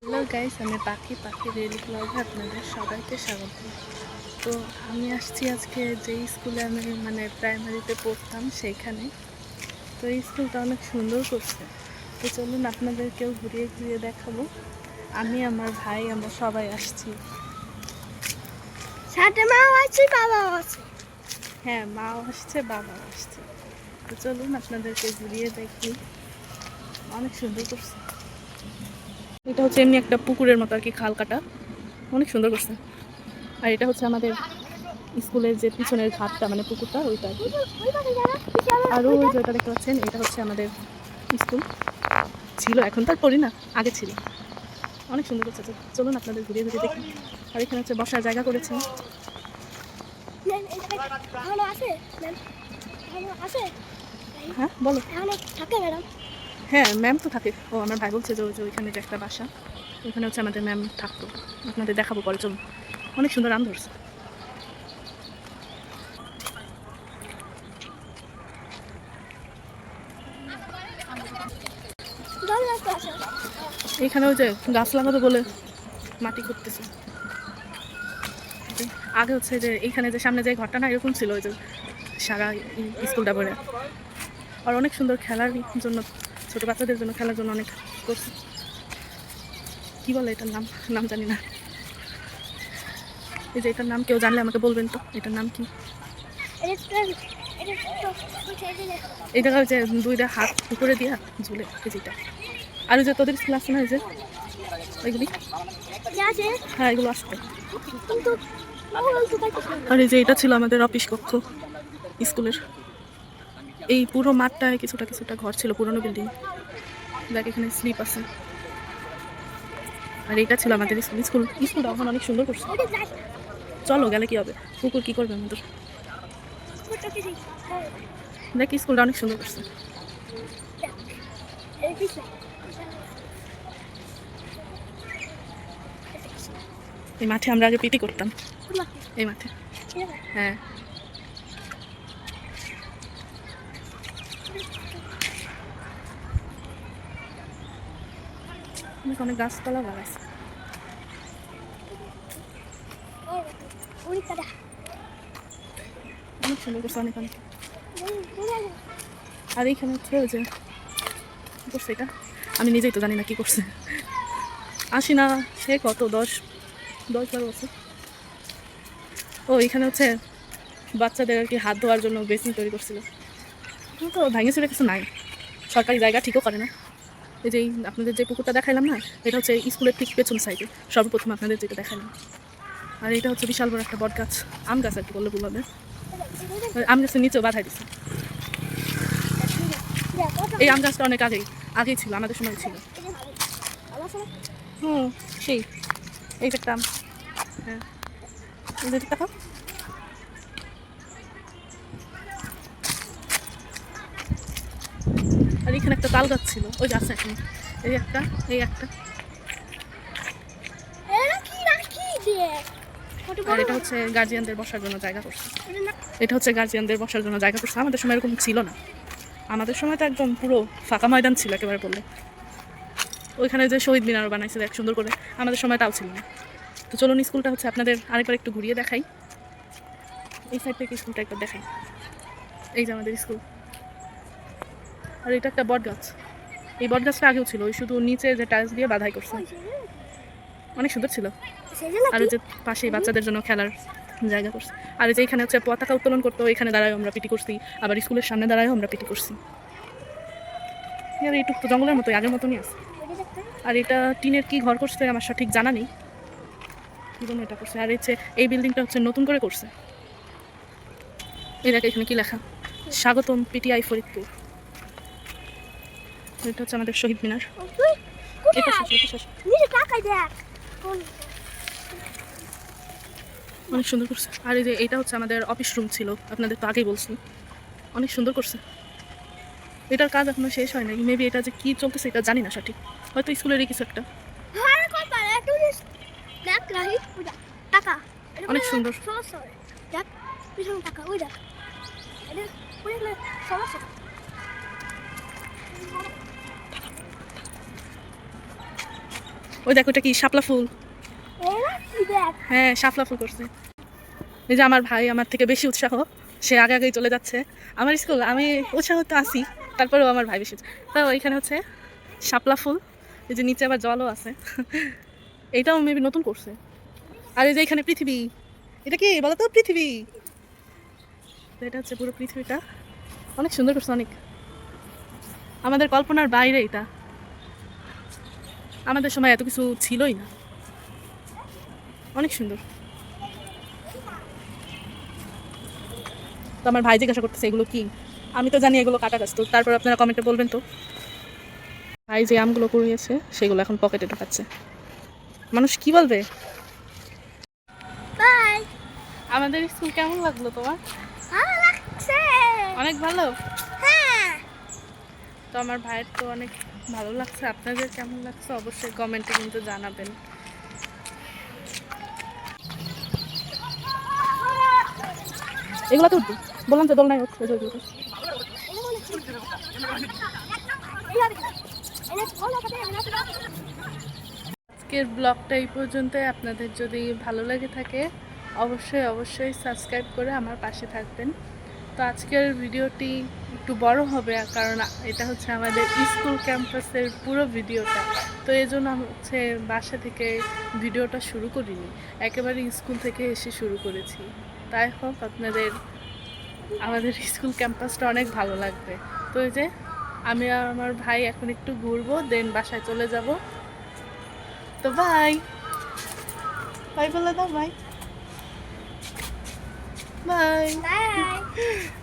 Hello guys, আমি পাখি daily ব্লগে আপনাদের সবাইকে স্বাগত। তো আমি আসছি আজকে যেই স্কুলে আমি প্রাইমারিতে পড়তাম সেইখানে। তো এই স্কুলটা অনেক সুন্দর করছে। তো চলুন আপনাদেরকেও ঘুরিয়ে ঘুরিয়ে দেখাবো। আমি, আমার ভাই, আমরা সবাই আসছি। সাথে মাও আছে, বাবাও আছে। হ্যাঁ, মাও আসছে, বাবাও আসছে। তো চলুন আপনাদেরকে ঘুরিয়ে দেখি। অনেক সুন্দর করছে। এটা হচ্ছে এমনি একটা পুকুরের মতো আর কি, খাল কাটা। অনেক সুন্দর করছে। আর এটা হচ্ছে আমাদের স্কুলের যে পিছনের ঘাটটা, মানে পুকুরটা, ওইটা আর কি। আরও ওই যেটা দেখতে পাচ্ছেন, এটা হচ্ছে আমাদের স্কুল ছিল, এখন তো আর পড়ি না, আগে ছিল। অনেক সুন্দর করছে। চলুন আপনাদের ঘুরিয়ে ঘুরিয়ে দেখি। আর এখানে হচ্ছে বসার জায়গা করেছে। হ্যাঁ বলো। হ্যাঁ, ম্যাম তো থাকে। ও আমার ভাই বলছে যে ওইখানে যে একটা বাসা, ওইখানে হচ্ছে আমাদের ম্যাম থাকতো। আপনাদের দেখাবো পরে, চলুন। অনেক সুন্দর আম ধরছে। এখানে ওই যে গাছ লাগাবে বলে মাটি করতেছে। আগে হচ্ছে যে এইখানে যে সামনে যে ঘরটা না, এরকম ছিল, ওই যে সারা স্কুলটা ভরে। আর অনেক সুন্দর খেলার জন্য, ছোটো বাচ্চাদের জন্য খেলার জন্য অনেক করছে। কী বলে এটার নাম, নাম জানি না। এই যে এটার নাম কেউ জানলে আমাকে বলবেন তো, এটার নাম কি? এই জায়গায় যে দুইটা হাত উপরে দিয়া ঝুলে, এই যেটা। আর ওই যে তোদের স্কুল আছে না, এই যে ওইগুলি, হ্যাঁ এগুলো আসতো। আর এই যে এটা ছিল আমাদের অফিস কক্ষ স্কুলের। এই পুরো মাঠটায় কিছুটা কিছুটা ঘর ছিল, পুরনো বিল্ডিং। দেখ এখানে স্লিপ আছে। আর এইটা ছিল আমাদের স্কুলটা এখন অনেক সুন্দর করছে। চলো গেলে কি হবে, কুকুর কি করবে আমাদের। দেখ স্কুলটা অনেক সুন্দর করছে। এই মাঠে আমরা আগে পিটি করতাম, এই মাঠে। হ্যাঁ, অনেক গাছপালা লাগাইছে। অনেক সুন্দর করছে, অনেক অনেক। আর এইখানে হচ্ছে ওই যে কী করছে এটা, আমি নিজেই তো জানি না কী করছে। আসি না সে কত 10-12 বছর। ও এখানে হচ্ছে বাচ্চাদের আর কি হাত ধোয়ার জন্য বেসিন তৈরি করছিল। তো ভাঙে চুরে কিছু নাই, সরকারি জায়গা ঠিকও করে না। এই যে আপনাদের যে পুকুরটা দেখাইলাম না, এটা হচ্ছে স্কুলের ঠিক পেছন সাইডে সর্বপ্রথম আপনাদের যেটা দেখাইলাম। আর এটা হচ্ছে বিশাল বড় একটা বট গাছ, আম গাছ আর কি বললে ভুল হবে। আম গাছের নিচেও বাধাই দিচ্ছে। এই আম গাছটা অনেক আগেই ছিল, আমাদের সময় ছিল। হুম, সেই এই যে একটা আম। হ্যাঁ, এই যে দেখো। আর এখানে একটা তাল গাছ ছিল, ওই যে আছে এখন। এই একটা, এই একটা। আর এটা হচ্ছে গার্জিয়ানদের বসার জন্য জায়গা করছে। এটা হচ্ছে গার্জিয়ানদের বসার জন্য জায়গা করছে। আমাদের সময় এরকম ছিল না। আমাদের সময় তো একদম পুরো ফাঁকা ময়দান ছিল একেবারে বললে। ওইখানে যে শহীদ মিনার বানাইছে দেখ সুন্দর করে, আমাদের সময় তাও ছিল না। তো চলুন স্কুলটা হচ্ছে আপনাদের আরেকবার একটু ঘুরিয়ে দেখাই। এই সাইড থেকে স্কুলটা একবার দেখাই। এই যে আমাদের স্কুল। আর এটা একটা বট গাছ। এই বট গাছটা আগেও ছিল, ওই শুধু নিচে যে টাইলস দিয়ে বাধাই করছে। অনেক সুন্দর ছিল। আর ওই যে পাশেই বাচ্চাদের জন্য খেলার জায়গা করছে। আর এই যে এখানে হচ্ছে পতাকা উত্তোলন করতো, এখানে দাঁড়ায় আমরা পিটি করছি। আবার স্কুলের সামনে দাঁড়ায় আমরা পিটি করছি। আর এইটুকু তো জঙ্গলের মতোই, আগের মতনই আছে। আর এটা টিনের কি ঘর করছে আমার সঠিক জানা নেই, কি জন্য এটা করছে। আর এই বিল্ডিংটা হচ্ছে নতুন করে করছে। এই দেখ এখানে কি লেখা, স্বাগতম পিটিআই ফরিদপুর। এটা হচ্ছে আমাদের শহীদ মিনার। অনেক সুন্দর করছে। আর এই যে এটা হচ্ছে আমাদের অফিস রুম ছিল, আপনাদের তো আগেই বলছি। অনেক সুন্দর করছে। এটার কাজ এখনো শেষ হয় নাই, মেবি এটা যে কি চলতেছে এটা জানি না সঠিক, হয়তো স্কুলেরই কিছু একটা। অনেক সুন্দর। ওই দেখো ওটা কি শাপলা ফুল। এরা কি দেখ হ্যাঁ শাপলা ফুল করছে। এই যে আমার ভাই আমার থেকে বেশি উৎসাহ, সে আগে আগেই চলে যাচ্ছে। আমার স্কুল আমি উৎসাহ তো আসি, তারপরেও আমার ভাই বেশি। তো এখানে হচ্ছে শাপলা ফুল, এই যে নিচে আবার জলও আছে। এইটাও মেবি নতুন করছে। আর এই যে এখানে পৃথিবী, এটা কি বলো তো? পৃথিবী, তো এটা হচ্ছে পুরো পৃথিবীটা অনেক সুন্দর করছে, অনেক আমাদের কল্পনার বাইরে। এটা আমাদের সময় এত কিছু ছিলই না, অনেক সুন্দর। তো আমার ভাই জিজ্ঞাসা করতেছে এগুলো কি, আমি তো জানি এগুলো কাটা গাছ। তো তারপর আপনারা কমেন্টে বলবেন তো। ভাই যে আমগুলো কুড়িয়েছে সেগুলো এখন পকেটে ঢোকাচ্ছে। মানুষ কি বলবে? বাই আমাদের স্কুল কেমন লাগলো তোমার? ভালো লাগছে অনেক ভালো। হ্যাঁ তো আমার ভাইয়ের তো অনেক ভালো লাগছে, আপনাদের কেমন লাগছে অবশ্যই কমেন্টে কিন্তু জানাবেন। এগুলো তো উঠবি, বললাম যে দোল নাই উঠবে। আজকের ব্লগটা এই পর্যন্তই। আপনাদের যদি ভালো লেগে থাকে অবশ্যই অবশ্যই সাবস্ক্রাইব করে আমার পাশে থাকবেন। তো আজকের ভিডিওটি একটু বড় হবে, কারণ এটা হচ্ছে আমাদের স্কুল ক্যাম্পাসের পুরো ভিডিওটা। তো এই জন্য আমি হচ্ছে বাসা থেকে ভিডিওটা শুরু করিনি, একেবারে স্কুল থেকে এসে শুরু করেছি। তাই হোক আপনাদের আমাদের স্কুল ক্যাম্পাসটা অনেক ভালো লাগবে। তো এই যে আমি আর আমার ভাই এখন একটু ঘুরবো, দেন বাসায় চলে যাব। তো বাই বাই বলে দাও, বাই বাই। বাই